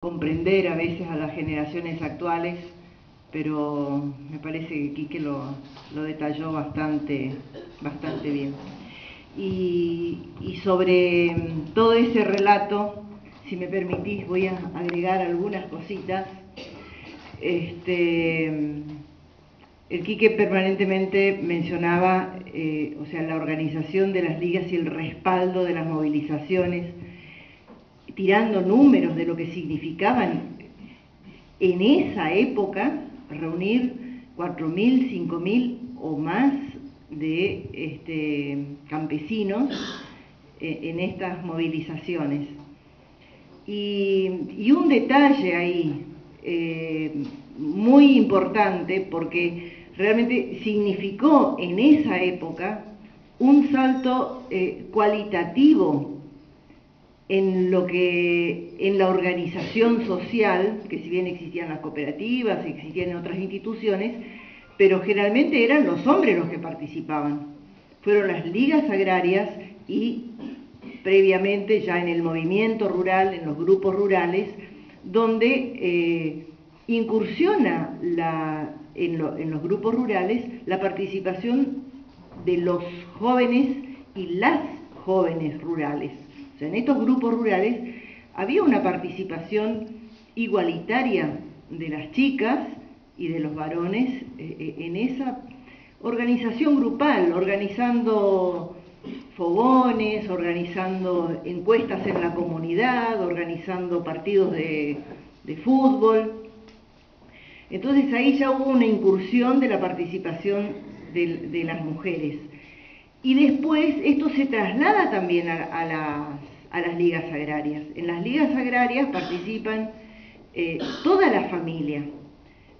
comprender a veces a las generaciones actuales, pero me parece que Quique lo detalló bastante bien. Y sobre todo ese relato, si me permitís, voy a agregar algunas cositas. El Quique permanentemente mencionaba, la organización de las ligas y el respaldo de las movilizaciones, tirando números de lo que significaban en esa época reunir 4.000, 5.000 o más de campesinos en estas movilizaciones. Y un detalle ahí muy importante, porque realmente significó en esa época un salto cualitativo en la organización social, que si bien existían las cooperativas, existían otras instituciones, pero generalmente eran los hombres los que participaban. Fueron las ligas agrarias y previamente ya en el movimiento rural, en los grupos rurales, donde incursiona en los grupos rurales la participación de los jóvenes y las jóvenes rurales. O sea, en estos grupos rurales había una participación igualitaria de las chicas y de los varones en esa organización grupal, organizando fogones, organizando encuestas en la comunidad, organizando partidos de fútbol. Entonces ahí ya hubo una incursión de la participación de las mujeres. Y después esto se traslada también a las ligas agrarias. En las ligas agrarias participan toda la familia.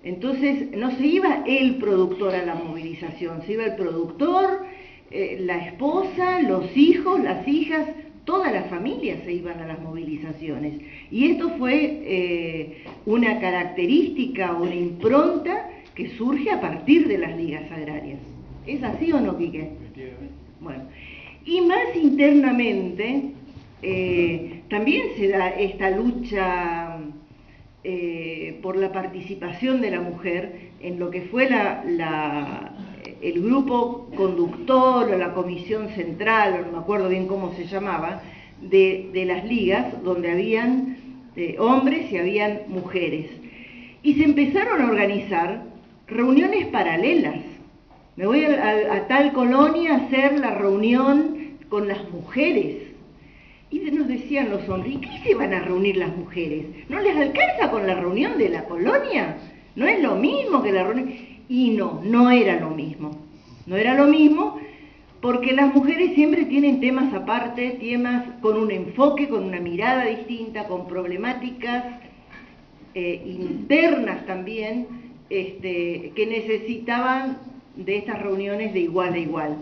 Entonces no se iba el productor a la movilización, se iba el productor, la esposa, los hijos, las hijas, toda la familia se iban a las movilizaciones. Y esto fue una característica, una impronta que surge a partir de las ligas agrarias. ¿Es así o no, Quique? Bueno, y más internamente también se da esta lucha por la participación de la mujer en lo que fue el grupo conductor o la comisión central, o no me acuerdo bien cómo se llamaba, de las ligas, donde habían hombres y habían mujeres. Y se empezaron a organizar reuniones paralelas. Me voy a tal colonia a hacer la reunión con las mujeres. Y nos decían los hombres, ¿y qué se van a reunir las mujeres? ¿No les alcanza con la reunión de la colonia? ¿No es lo mismo que la reunión? Y no era lo mismo. No era lo mismo porque las mujeres siempre tienen temas aparte, temas con un enfoque, con una mirada distinta, con problemáticas internas también, que necesitaban de estas reuniones de igual a igual.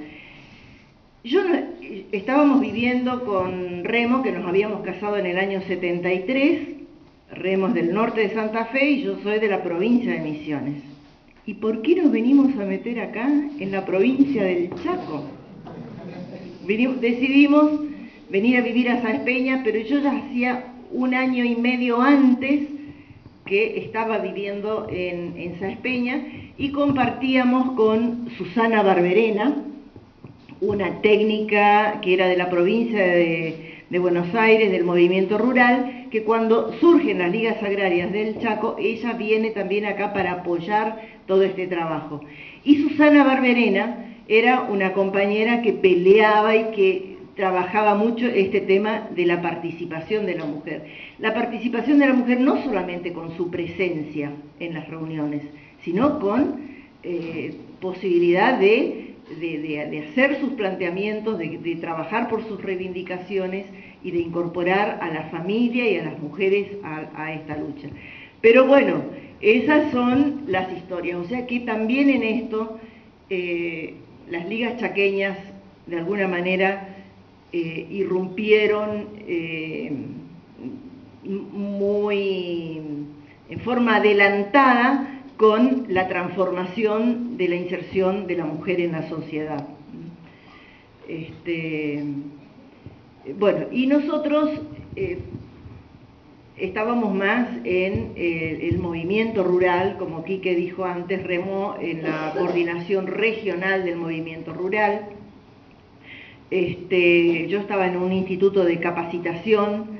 Estábamos viviendo con Remo, que nos habíamos casado en el año 73, Remo es del norte de Santa Fe y yo soy de la provincia de Misiones. ¿Y por qué nos venimos a meter acá, en la provincia del Chaco? Decidimos venir a vivir a Sáenz Peña, pero yo ya hacía 1 año y medio antes que estaba viviendo en Sáenz Peña y compartíamos con Susana Barberena, una técnica que era de la provincia de Buenos Aires, del movimiento rural, que cuando surgen las ligas agrarias del Chaco, ella viene también acá para apoyar todo este trabajo. Y Susana Barberena era una compañera que peleaba y que trabajaba mucho este tema de la participación de la mujer. La participación de la mujer no solamente con su presencia en las reuniones, sino con posibilidad de hacer sus planteamientos, de trabajar por sus reivindicaciones y de incorporar a la familia y a las mujeres a esta lucha. Pero bueno, esas son las historias, o sea que también en esto las ligas chaqueñas de alguna manera irrumpieron en forma adelantada con la transformación de la inserción de la mujer en la sociedad. Bueno, y nosotros estábamos más en el movimiento rural, como Quique dijo antes, remó en la coordinación regional del movimiento rural. Yo estaba en un instituto de capacitación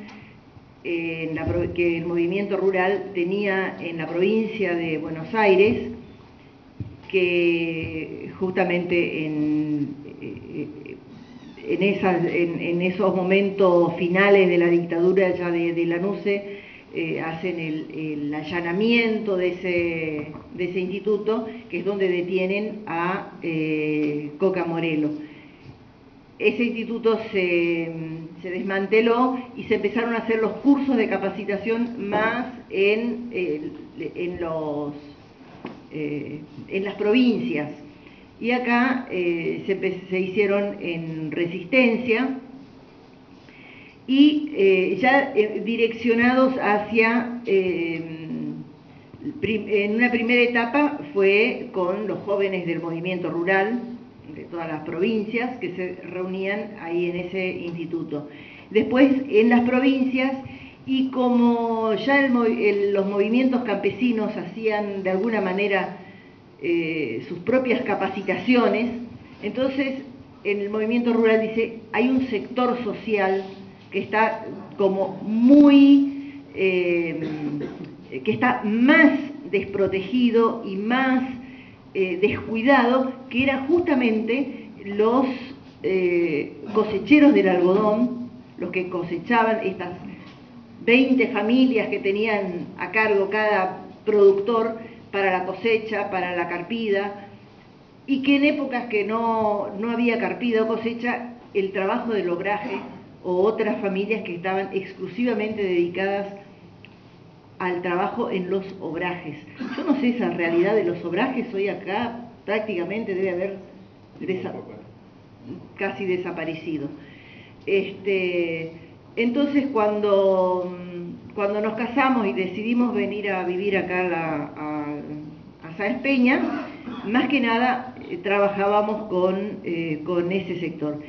que el movimiento rural tenía en la provincia de Buenos Aires, que justamente en esos momentos finales de la dictadura ya de Lanuse, hacen el allanamiento de ese instituto, que es donde detienen a Coca Morello. Ese instituto se desmanteló y se empezaron a hacer los cursos de capacitación más en las provincias. Y acá se hicieron en Resistencia y ya direccionados hacia, en una primera etapa fue con los jóvenes del movimiento rural, de todas las provincias, que se reunían ahí en ese instituto. Después en las provincias, y como ya los movimientos campesinos hacían de alguna manera sus propias capacitaciones, entonces en el movimiento rural dice, hay un sector social que está como muy, que está más desprotegido y más descuidado, que era justamente los cosecheros del algodón, los que cosechaban, estas 20 familias que tenían a cargo cada productor para la cosecha, para la carpida, y que en épocas que no había carpida o cosecha, el trabajo del obraje o otras familias que estaban exclusivamente dedicadas al trabajo en los obrajes. Yo no sé esa realidad de los obrajes, hoy acá prácticamente debe haber casi desaparecido. Entonces cuando nos casamos y decidimos venir a vivir acá a Sáenz Peña, más que nada trabajábamos con ese sector.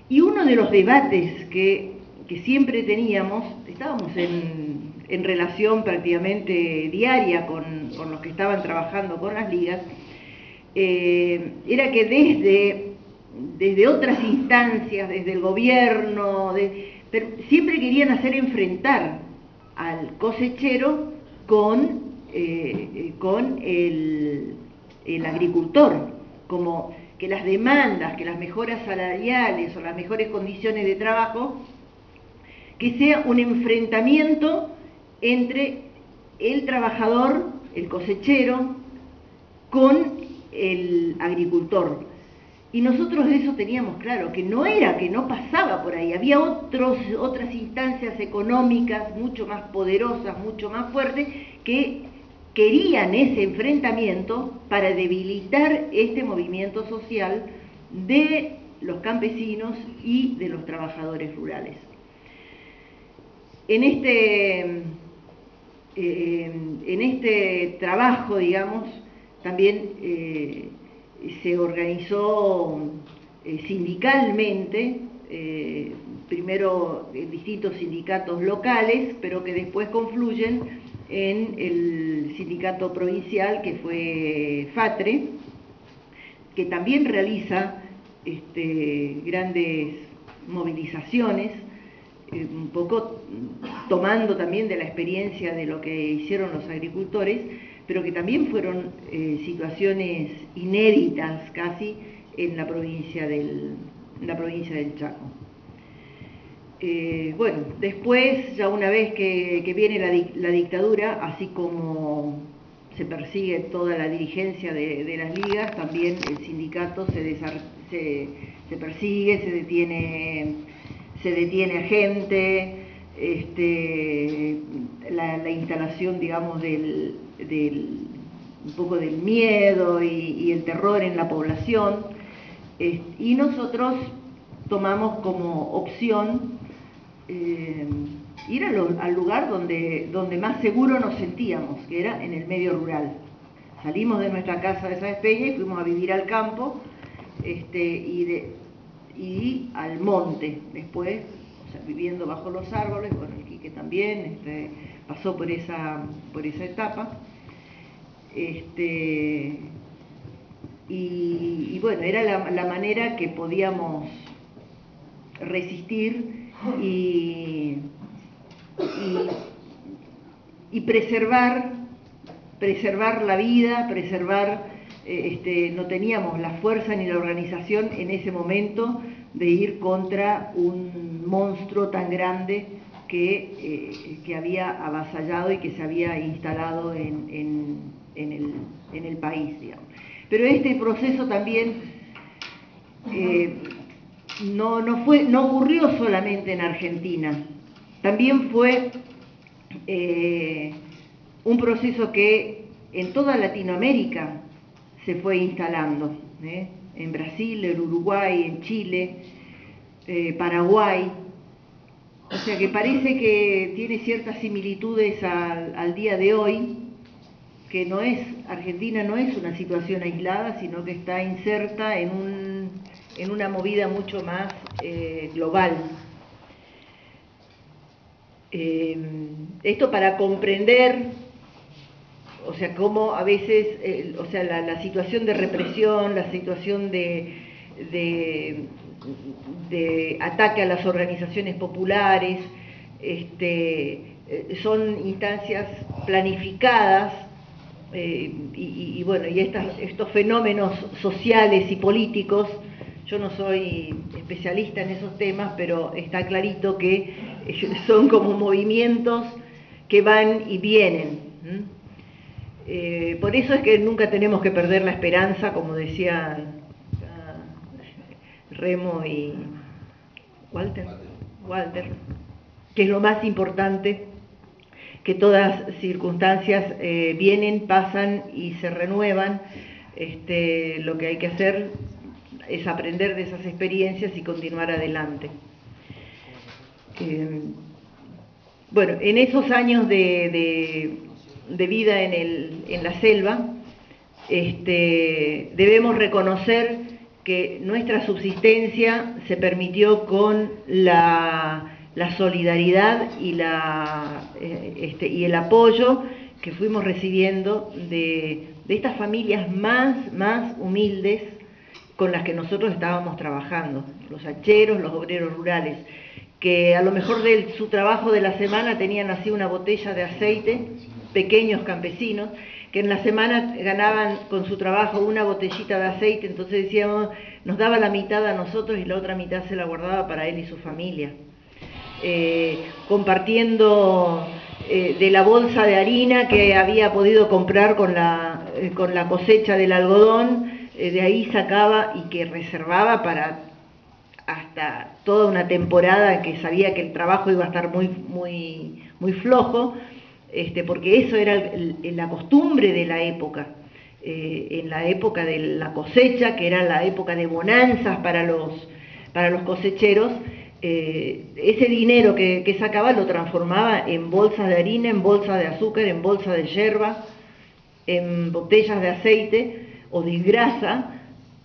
Y uno de los debates que siempre teníamos, estábamos en relación prácticamente diaria con los que estaban trabajando con las ligas, era que desde otras instancias, desde el gobierno, pero siempre querían hacer enfrentar al cosechero con el agricultor, como que las demandas, que las mejoras salariales o las mejores condiciones de trabajo, que sea un enfrentamiento entre el trabajador, el cosechero, con el agricultor. Y nosotros de eso teníamos claro, que no pasaba por ahí, había otras instancias económicas mucho más poderosas, mucho más fuertes, que querían ese enfrentamiento para debilitar este movimiento social de los campesinos y de los trabajadores rurales. En este trabajo, digamos, también se organizó sindicalmente, primero en distintos sindicatos locales, pero que después confluyen en el sindicato provincial, que fue FATRE, que también realiza grandes movilizaciones, un poco tomando también de la experiencia de lo que hicieron los agricultores, pero que también fueron situaciones inéditas casi en la provincia del Chaco. Bueno, después, ya una vez que viene la dictadura, así como se persigue toda la dirigencia de las ligas, también el sindicato se persigue, se detiene a gente, la instalación, digamos, un poco del miedo y el terror en la población, y nosotros tomamos como opción ir al lugar donde más seguro nos sentíamos, que era en el medio rural. Salimos de nuestra casa de Sáenz Peña y fuimos a vivir al campo y al monte después, o sea, viviendo bajo los árboles, bueno, el Quique también pasó por esa etapa. Y bueno, era la manera que podíamos resistir y preservar la vida, no teníamos la fuerza ni la organización en ese momento de ir contra un monstruo tan grande que había avasallado y que se había instalado en el país, digamos. Pero este proceso también no ocurrió solamente en Argentina, también fue un proceso que en toda Latinoamérica se fue instalando, en Brasil, en Uruguay, en Chile, Paraguay. O sea que parece que tiene ciertas similitudes al día de hoy, que Argentina no es una situación aislada, sino que está inserta en una movida mucho más global. Esto para comprender, o sea, cómo a veces, la situación de represión, la situación de ataque a las organizaciones populares, son instancias planificadas, y bueno, y estos fenómenos sociales y políticos, yo no soy especialista en esos temas, pero está clarito que son como movimientos que van y vienen. Por eso es que nunca tenemos que perder la esperanza, como decían Remo y Walter, que es lo más importante, que todas circunstancias vienen, pasan y se renuevan. Lo que hay que hacer es aprender de esas experiencias y continuar adelante. Bueno, en esos años de vida en la selva, debemos reconocer que nuestra subsistencia se permitió con la solidaridad y el apoyo que fuimos recibiendo de estas familias más humildes con las que nosotros estábamos trabajando, los hacheros, los obreros rurales, que a lo mejor de su trabajo de la semana tenían así una botella de aceite, pequeños campesinos, que en la semana ganaban con su trabajo una botellita de aceite, entonces decíamos, nos daba la mitad a nosotros y la otra mitad se la guardaba para él y su familia. Compartiendo de la bolsa de harina que había podido comprar con la cosecha del algodón, de ahí sacaba y que reservaba para hasta toda una temporada que sabía que el trabajo iba a estar muy flojo, porque eso era la costumbre de la época. En la época de la cosecha, que era la época de bonanzas para los cosecheros, ese dinero que sacaba lo transformaba en bolsas de harina, en bolsas de azúcar, en bolsas de yerba, en botellas de aceite o de grasa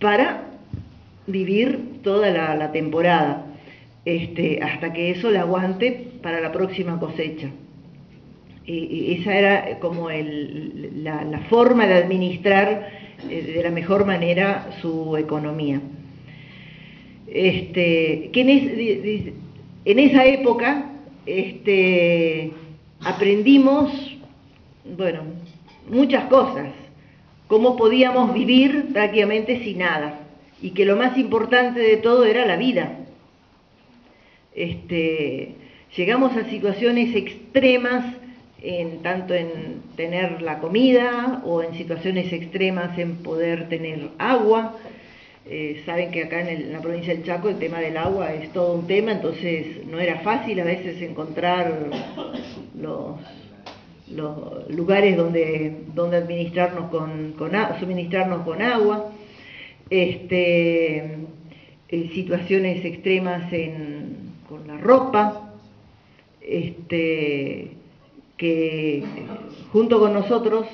para vivir toda la temporada, hasta que eso le aguante para la próxima cosecha. Esa era como la forma de administrar de la mejor manera su economía. Que en esa época aprendimos, bueno, muchas cosas, cómo podíamos vivir prácticamente sin nada, y que lo más importante de todo era la vida. Llegamos a situaciones extremas, tanto en tener la comida, o en situaciones extremas en poder tener agua. Saben que acá en la provincia del Chaco el tema del agua es todo un tema, entonces no era fácil a veces encontrar los lugares donde administrarnos suministrarnos con agua. Situaciones extremas con la ropa, que junto con nosotros,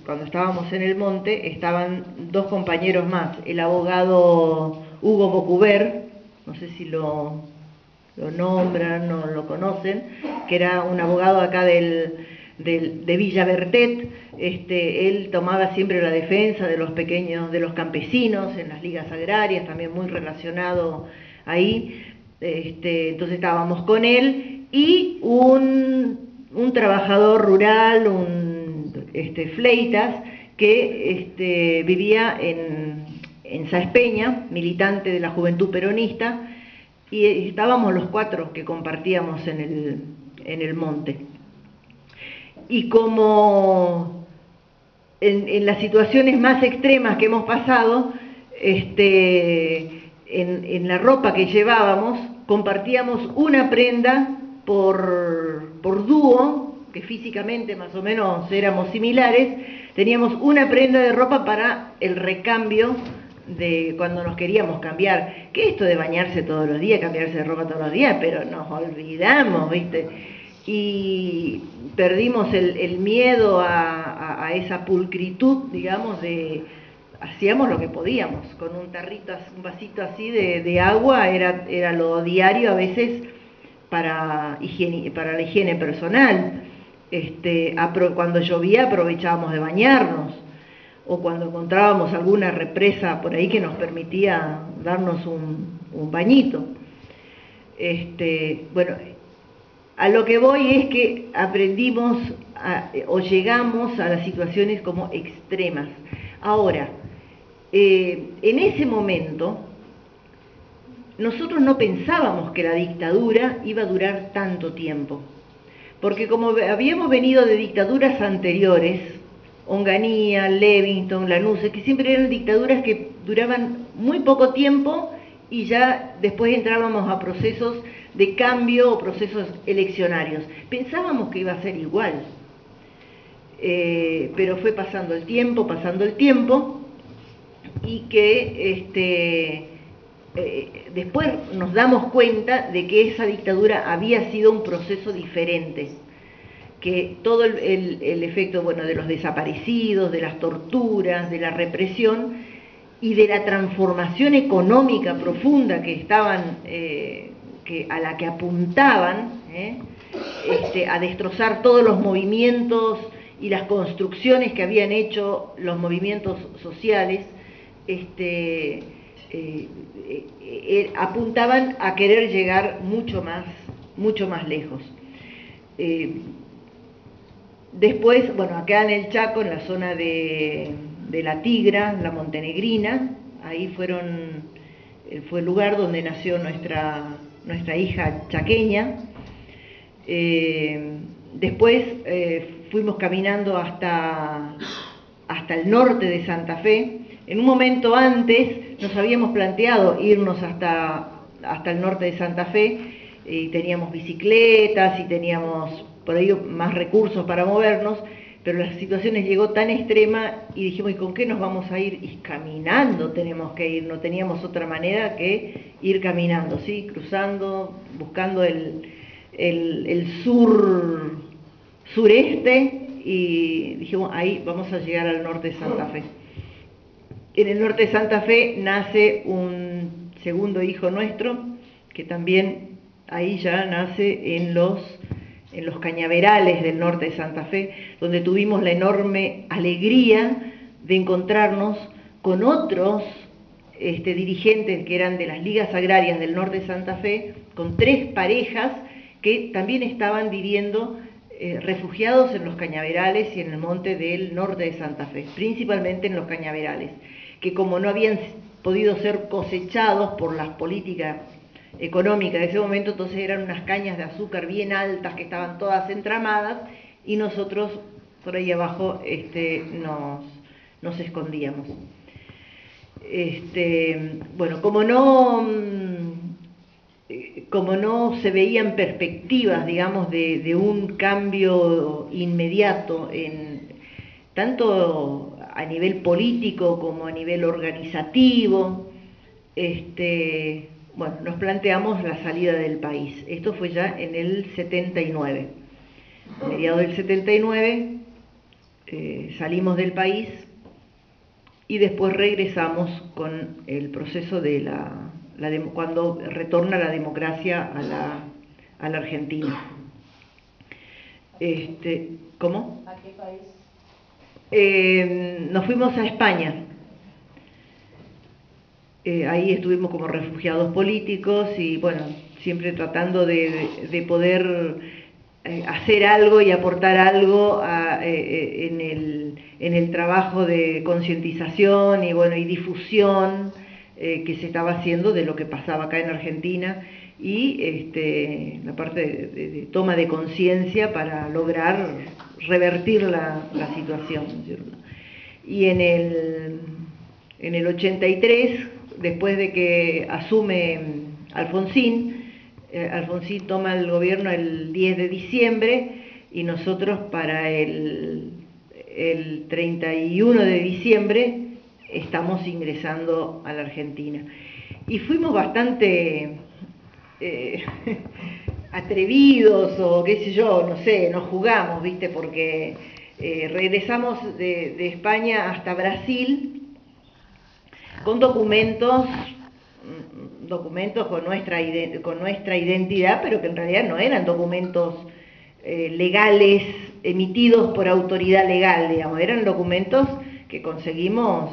cuando estábamos en el monte, estaban dos compañeros más, el abogado Hugo Bocuber, no sé si lo lo nombran, no lo conocen, que era un abogado acá de Villa Bertet. Él tomaba siempre la defensa de los pequeños, de los campesinos en las ligas agrarias, también muy relacionado ahí. Entonces estábamos con él y un trabajador rural, Fleitas, que vivía en Sáenz Peña, militante de la Juventud Peronista, y estábamos los cuatro que compartíamos en el monte. Y como en las situaciones más extremas que hemos pasado, en la ropa que llevábamos, compartíamos una prenda por dúo, que físicamente más o menos éramos similares. Teníamos una prenda de ropa para el recambio de cuando nos queríamos cambiar. Que esto de bañarse todos los días, cambiarse de ropa todos los días, pero nos olvidamos, ¿viste? Y perdimos el miedo a esa pulcritud, digamos, hacíamos lo que podíamos, con un tarrito, un vasito así de agua, era lo diario a veces para la higiene personal. Cuando llovía aprovechábamos de bañarnos, o cuando encontrábamos alguna represa por ahí que nos permitía darnos un bañito. Bueno, a lo que voy es que aprendimos o llegamos a las situaciones como extremas. Ahora, en ese momento, nosotros no pensábamos que la dictadura iba a durar tanto tiempo, porque como habíamos venido de dictaduras anteriores, Onganía, Levingston, Lanuse, que siempre eran dictaduras que duraban muy poco tiempo y ya después entrábamos a procesos de cambio o procesos eleccionarios. Pensábamos que iba a ser igual, pero fue pasando el tiempo, y que después nos damos cuenta de que esa dictadura había sido un proceso diferente, que todo el efecto, bueno, de los desaparecidos, de las torturas, de la represión y de la transformación económica profunda que estaban, a la que apuntaban, a destrozar todos los movimientos y las construcciones que habían hecho los movimientos sociales, apuntaban a querer llegar mucho más lejos. Después, bueno, acá en el Chaco, en la zona de la Tigra, la Montenegrina, ahí fue el lugar donde nació nuestra hija chaqueña. Después fuimos caminando hasta el norte de Santa Fe. En un momento antes nos habíamos planteado irnos hasta el norte de Santa Fe, y teníamos bicicletas y teníamos por ahí más recursos para movernos, pero la situación llegó tan extrema y dijimos, ¿y con qué nos vamos a ir? Y caminando tenemos que ir, no teníamos otra manera que ir caminando, ¿sí? Cruzando, buscando el sureste, y dijimos, ahí vamos a llegar al norte de Santa Fe. En el norte de Santa Fe nace un segundo hijo nuestro, que también ahí ya nace en los cañaverales del norte de Santa Fe, donde tuvimos la enorme alegría de encontrarnos con otros dirigentes que eran de las ligas agrarias del norte de Santa Fe, con 3 parejas que también estaban viviendo refugiados en los cañaverales y en el monte del norte de Santa Fe, principalmente en los cañaverales, que como no habían podido ser cosechados por las políticas económicas de ese momento, entonces eran unas cañas de azúcar bien altas que estaban todas entramadas, y nosotros por ahí abajo nos escondíamos. Bueno, como no se veían perspectivas, digamos, de un cambio inmediato, tanto a nivel político como a nivel organizativo, bueno, nos planteamos la salida del país. Esto fue ya en el 79. A mediados del 79 salimos del país y después regresamos con el proceso de cuando retorna la democracia a la Argentina. ¿Cómo? ¿A qué país? Nos fuimos a España. Ahí estuvimos como refugiados políticos y bueno, siempre tratando de poder hacer algo y aportar algo en el trabajo de concientización y bueno, y difusión que se estaba haciendo de lo que pasaba acá en Argentina y la parte de toma de conciencia para lograr revertir la situación, ¿no es cierto? Y en el 83, después de que asume Alfonsín toma el gobierno el 10 de diciembre y nosotros para el 31 de diciembre estamos ingresando a la Argentina. Y fuimos bastante atrevidos o qué sé yo, no sé, nos jugamos, ¿viste? Porque regresamos de España hasta Brasil con documentos con nuestra identidad, pero que en realidad no eran documentos legales emitidos por autoridad legal, digamos, eran documentos que conseguimos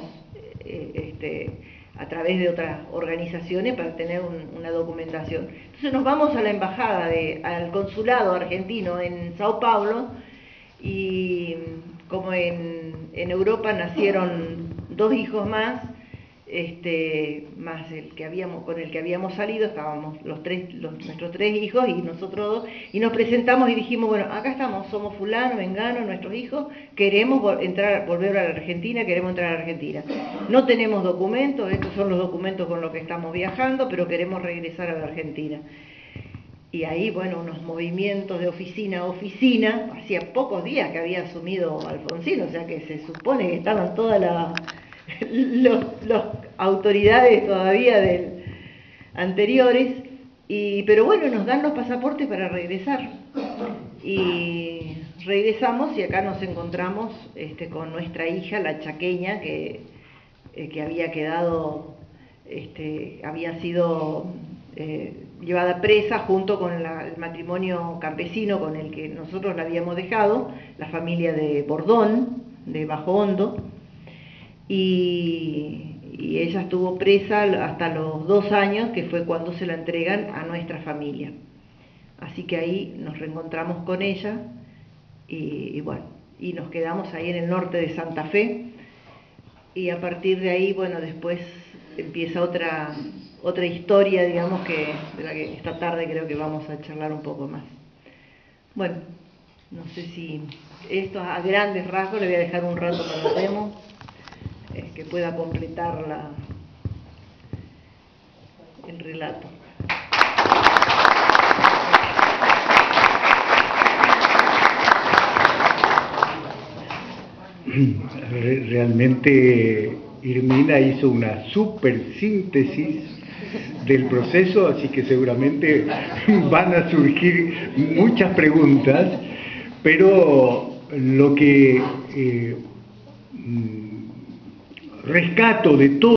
a través de otras organizaciones para tener una documentación. Entonces nos vamos a la embajada, al consulado argentino en Sao Paulo, y como en Europa nacieron 2 hijos más, más con el que habíamos salido, estábamos nuestros 3 hijos y nosotros 2, y nos presentamos y dijimos, bueno, acá estamos, somos fulano, vengano, nuestros hijos, queremos volver a la Argentina, queremos entrar a la Argentina. No tenemos documentos, estos son los documentos con los que estamos viajando, pero queremos regresar a la Argentina. Y ahí, bueno, unos movimientos de oficina a oficina, hacía pocos días que había asumido Alfonsín, o sea que se supone que estaban todas las autoridades todavía anteriores, pero bueno, nos dan los pasaportes para regresar. Y regresamos y acá nos encontramos con nuestra hija, la chaqueña, que había quedado, había sido llevada presa junto con el matrimonio campesino con el que nosotros la habíamos dejado, la familia de Bordón, de Bajo Hondo, y ella estuvo presa hasta los 2 años, que fue cuando se la entregan a nuestra familia. Así que ahí nos reencontramos con ella y bueno, y nos quedamos ahí en el norte de Santa Fe, y a partir de ahí, bueno, después empieza otra historia, digamos, de la que esta tarde creo que vamos a charlar un poco más. Bueno, no sé si esto a grandes rasgos, le voy a dejar un rato para la demo, que pueda completar el relato. Realmente Irmina hizo una súper síntesis del proceso, así que seguramente van a surgir muchas preguntas, pero lo que rescato de todo